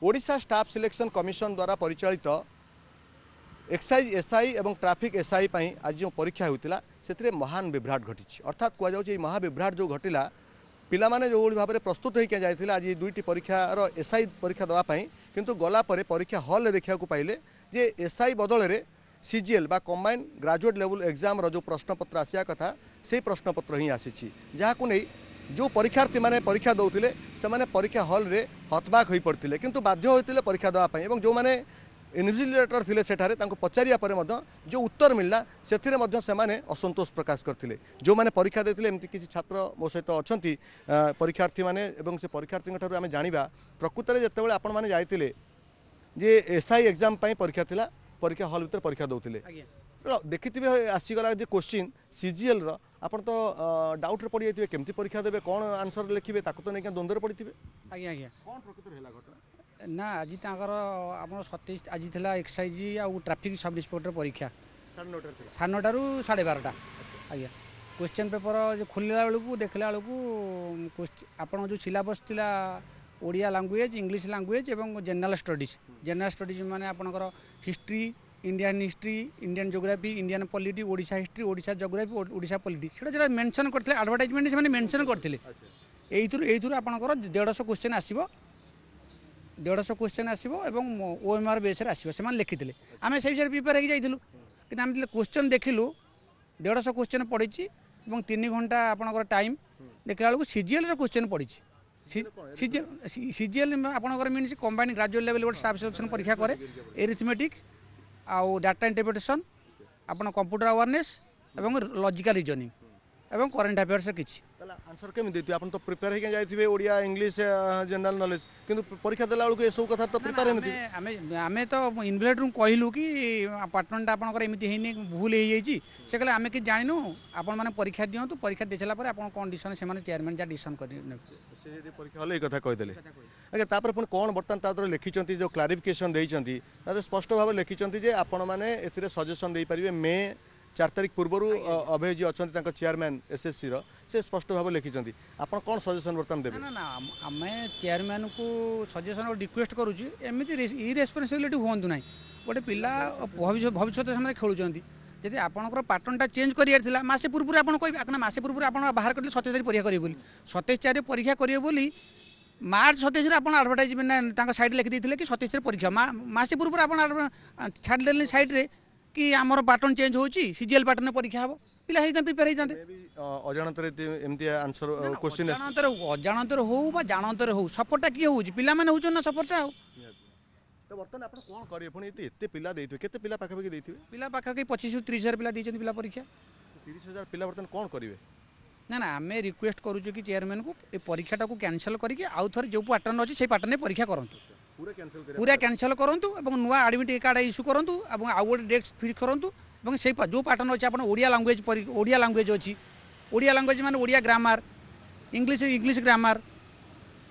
Odisha staff selection commission द्वारा परिचालित excise SI और ट्राफिक एसआई आज जो परीक्षा होता से महान विभ्राट घटी अर्थात कहुच्छे महाविभ्राट जो घटला पिला माने जो भाव में प्रस्तुत होकर जाते आज दुईटी परीक्षार एसआई परीक्षा देवाई किंतु गलापर परीक्षा हल देखा पाइले जे एसआई बदल में सीजीएल बा कंबाइन ग्रेजुएट लेवल एग्जाम जो प्रश्नपत्र आसिया कथा से प्रश्नपत्र ही आसी जहाँ नहीं जो परीक्षार्थी मैंने परीक्षा दौले से मैंने परीक्षा हल रे हतबाक हो पड़ते किंतु बाध्य होते परीक्षा देवाई जो मैंने इन्विजिलेटर थे सेठारे पचारिया पर जो उत्तर मिलला से असंतोष प्रकाश करते जो मैंने परीक्षा देते एमती किसी छात्र मो सहित अच्छा परीक्षार्थी मैंने से परीक्षार्थी आम जाना प्रकृत में जिते आपण मैंने जाते जे एसआई एग्जाम परीक्षा थिला परीक्षा हल भर परीक्षा दौले देखी आसीगला जो क्वेश्चन सीजीएल आप तो डाउट रे पड़ी जाइए केमती परीक्षा देवे कौन आंसर लिखिए तो नहीं द्वंद्व पड़ी थे आज्ञा आज्ञा कौन प्रकृत है घटना ना आज आप 27 आज था एक्साइज आउ ट्राफिक सब इन्स्पेक्टर परीक्षा 9:30 12:30 आज्ञा क्वेश्चन पेपर जो खोलला बेलू देखला बेलू आप जो सिलेबस थिला ओडिया लैंग्वेज इंग्लिश लैंग्वेज और जनरल स्टडीज माने आपनकर history Indian history Indian geography Indian polity Odisha history Odisha geography Odisha polity से जो मेंशन करते एडवर्टाइजमेंट से मेंशन करते यही आपंकर 150 क्वेश्चन आसो 150 क्वेश्चन आसो ओएमआर बेस आसो से लिखी आम से विषय प्रिपेयर हो जाइलु कि आम क्वेश्चन देखिलु 150 क्वेश्चन पड़ी 3 घंटा आपंकर टाइम देखला बेलू सीजीएल क्वेश्चन पड़ी सीजीएल आपंकर mean combine graduate level staff selection परीक्षा करे एरिथमेटिक आउ डाटा इंटरप्रिटेशन आपन कंप्यूटर अवेयरनेस एवं लॉजिकल रीजनिंग एवं करंट अफेयर्स किछि आंसर केमी देती आपन तो प्रिपेयर होके जाइथिबे ओडिया इंग्लिश जनरल नॉलेज किंतु परीक्षा देला बेलू ए सब कथा तो प्रिपेयर हेनथि आमे तो इन्विजिलेटर कहलु कि पार्टनरटा आपनकर एमिति हेनी भूल हे जाइछि से कहले आमे कि जानिनु आपन माने परीक्षा दियंतु परीक्षा देछला पर आपन कंडीशन से माने चेयरमैन जा डिसीजन कर से परीक्षा हले कथा कहि देले अगे तापर पुन कोन बर्तन तादर लिखिचंती जो क्लारिफिकेशन देइचंती तादर स्पष्ट भाव लिखिचंती जे आपन माने एथिरे सजेशन देइ परिबे मे 4 तारिख पूर्व अभय जी अच्छा चेयरमैन एसएससी से स्पष्ट भाव लिखिं आप कौन सजेसन बर्तमान देवे ना ना आम चेयरमैन को सजेसन रिक्वेस्ट करुँच एमती इरेस्पन्सिबिलिटी हूँ ना गोटे पिला भविष्य से खेलुं जब आपंकर पैटर्नटा चेंज कर मसे पूर्व आप कहे मसे पूर्व आप बाहर करते 27 तारिख परीक्षा करेंगे 27 तारिख परीक्षा करेंगे मार्च 27 आप आडभटाइजमेंट सैड लिखिदे कि 27 परीक्षा मसे पूर्व आप छाड़देले सैड्रे कि आमर पैटर्न चेंज हो सीजीएल पैटर्न परीक्षा हम पिला प्रिपेयर होते अजाणतर हो जानतर हो सपोर्टा किए हो पिला माने होचन ना सपोर्टा हो तो बर्तमान आप कौन करिए पुणी एते पिला देइथिबे केते पिला पाखापाखि देइथिबे पिला पाखापाखि 25 30 हजार पिला दैछन पिला परीक्षा 30 हजार पिला बर्तमान कौन करिवे ना ना आम रिक्वेस्ट करूँ कि चेयरमैन को ए परीक्षाटा को कैंसल करके आउ थे जो पैटर्न अच्छी से पैटर्न परीक्षा करूँ पूरा कैंसल करूँ नुआ एडमिट कार्ड इश्यू करूँ आउ गोटे डेट फिक्स करूँ से जो पैटर्न अच्छे आप ओडिया लैंग्वेज अच्छी ओडिया लैंग्वेज माने ओडिया ग्रामर इंग्लिश ग्रामर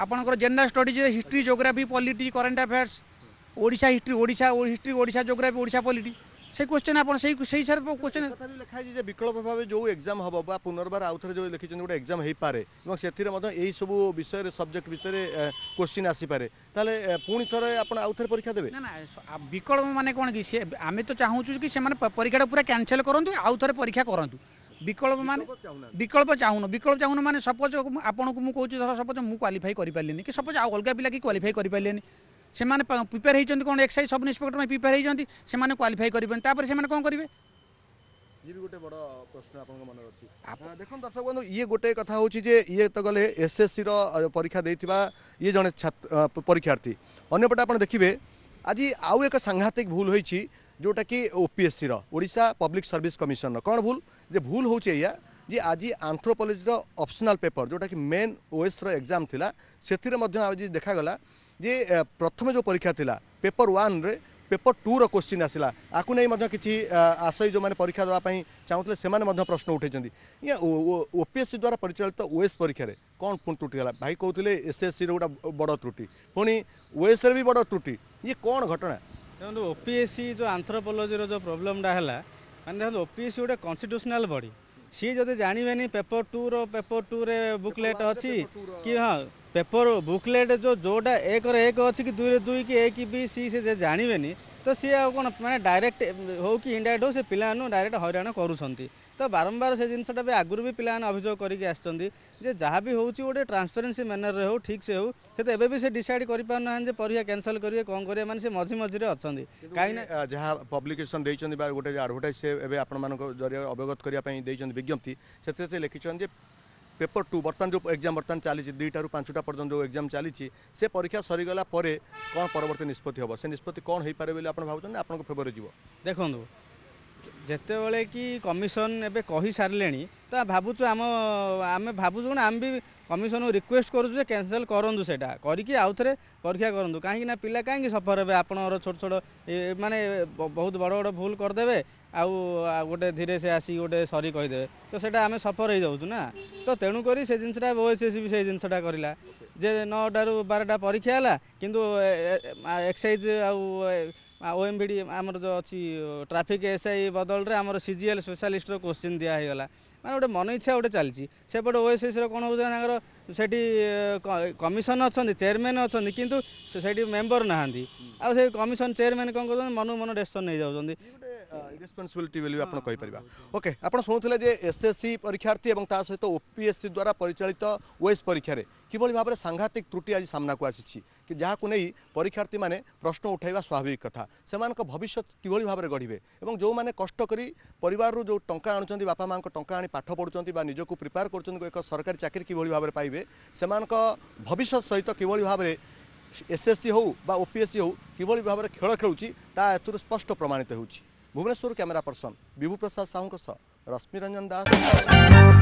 आपंकर general studies history geography polity current affairs Odisha history Odisha geography Odisha polity से क्वेश्चन आप सर क्वेश्चन लिखा है विकल्प भाव जो एग्जाम हम बा पुनर्बार आउ थे जो लिखिं गोटे एग्जाम हो पारे से यही सब विषय सब्जेक्ट विषय क्वेश्चन आसीपे ताले पुणी थे आप आउ थे परीक्षा देवे ना ना विकल्प माने कौन कि आम तो चाहूँ कि परीक्षा पूरा कैंसल करूँ आउ थे परीक्षा करूँ विकल्प माने विकल्प चाहून माने सपोज आपन को मुझे सपोज मुझे क्वालिफाई कर पारे कि सपोज अलग पिला कि क्वालिफाई कर पारे से प्रिपेयर होती कौन एक्साइज सब इन्स्पेक्टर में प्रिपेयर होती से क्वालिफाई करें कौन करेंगे ये भी गोटे बड़ प्रश्न आपन मन अछि देखन दर्शक बंधु ये गोटे कथा होची जे ये तो गले एसएससी रो परीक्षा देथिबा ये जने परीक्षार्थी अन्यपटे आपन देखिबे आज आउ एक सांघातिक भूल होईची जोटा कि ओपीएससी रो ओडिशा पब्लिक सर्विस कमिशन कौन भूल जे भूल होची या जे आज एंथ्रोपोलॉजी रो ऑप्शनल पेपर जोटा कि मेन ओएस रो एग्जाम थिला सेथिरे मध्ये आज देखा गला जे प्रथम जो परीक्षा थिला पेपर 1 रे पेपर 2 रो क्वेश्चन आसिला आकु नहीं किसी आशय जो मैंने परीक्षा देवाई चाहूले से प्रश्न उठे ये ओपीएससी द्वारा परिचालित ओएस परीक्षा रे कौन पुणी त्रुटि है भाई कहते एसएससी गोटे बड़ त्रुटि पुणी ओएस भी बड़ त्रुटि ये कौन घटना देखो ओपीएससी जो एंथ्रोपोलॉजी जो प्रोब्लेमटा है माने देखो ओपीएससी गोटे कन्स्टिट्यूशनल बॉडी सी जब जानवे पेपर 2 रे बुकलेट अच्छी कि हाँ पेपर बुकलेट जोटा 1 रे 1 अच्छी कि 2 रे 2 कि A कि B C से जानवे तो सी कौन मैंने डायरेक्ट हो कि इनडायरेक्ट हो से पिला डायरेक्ट हैरान करूँगी तो बारंबार से जिनसा भी आगुरी भी पिला अभियोग करके आसते जहाँ भी हूँ गोटे ट्रांसपेरेन्सी मैनर हो ठीक से हो तो एबे भी से डिसाइड कर पारना परीक्षा कैंसल करेंगे कौन करेंगे माने से मझी मझे अच्छा कहीं जहाँ पब्लिकेशन देते गोटे एडभर्टाइज से जरिए अवगत करने विज्ञप्ति से लिखिं पेपर 2 बर्तमान जो एग्जाम बर्तमान चली 2टा ରୁ 5टा पर्यटन जो एग्जाम चली से परीक्षा सरीगला कौन परवर्त निष्पत्ति हम से निष्पत्ति कौन हो पारे बोली आप भावुँ आप फेवर जीव देखो जिते बड़े कि कमिशन एवं कही सारे तो भावुँ आम भावुँ आम भी कमिशन रिक्वेस्ट करूँ कैंसल करूँ से करके आउ थे परीक्षा करूँ कहीं पिला कहीं सफर हे आप छोट छोट माने बहुत बड़ बड़ भूल करदे आउ गोटे धीरे से आसी गोटे सरी कहीदे तो सेटा आम सफर हो जाऊँ ना तो तेणुक से जिनसा ओएसएससी भी से जिनसा करला जे 9टा ରୁ 12टा परीक्षा है किंतु एक्साइज ओएमबीडी आमर जो अच्छी ट्राफिक एसआई बदल रे आमर सीजीएल स्पेशलिस्ट क्वेश्चन दिया है गला माने गोटे मन इच्छा गोटे चलती सेपटे ओएसएस कौन हो कमिशन अच्छा चेयरमैन अच्छा किंतु से मेंबर ना आ कमिशन चेयरमैन कौन कर मन मन डेसिशन नहीं जाऊँ इरेस्पॉन्सिबिलिटी बोली आप कहीपर ओके आप शुणुले जे एसएससी परीक्षार्थी और ता सहित ओपीएससी द्वारा परिचालित ओएस परीक्षा किभली भाव में सांघातिक त्रुटि आज सामना को आसी कि जहाँ को नहीं परीक्षार्थी माने प्रश्न उठाइबा स्वाभाविक कथा से भविष्य किभली भाव में गढ़े और जो मैंने कष्ट करी परिवार जो टंका आणुचंती बापा माँ टंका आनी पाठ पढ़ुचंती बा निजको प्रिपेयर कर एक सरकारी चाकरी किभली भाव में पाइबे से भविष्य सहित किभली भाव में एसएससी हो बा ओपीएससी हो किभली भाव में खेल खेलुची ता एतुर स्पष्ट प्रमाणित होउची। भुवनेश्वर कैमेरा पर्सन विभु प्रसाद साहू रश्मि रंजन दास।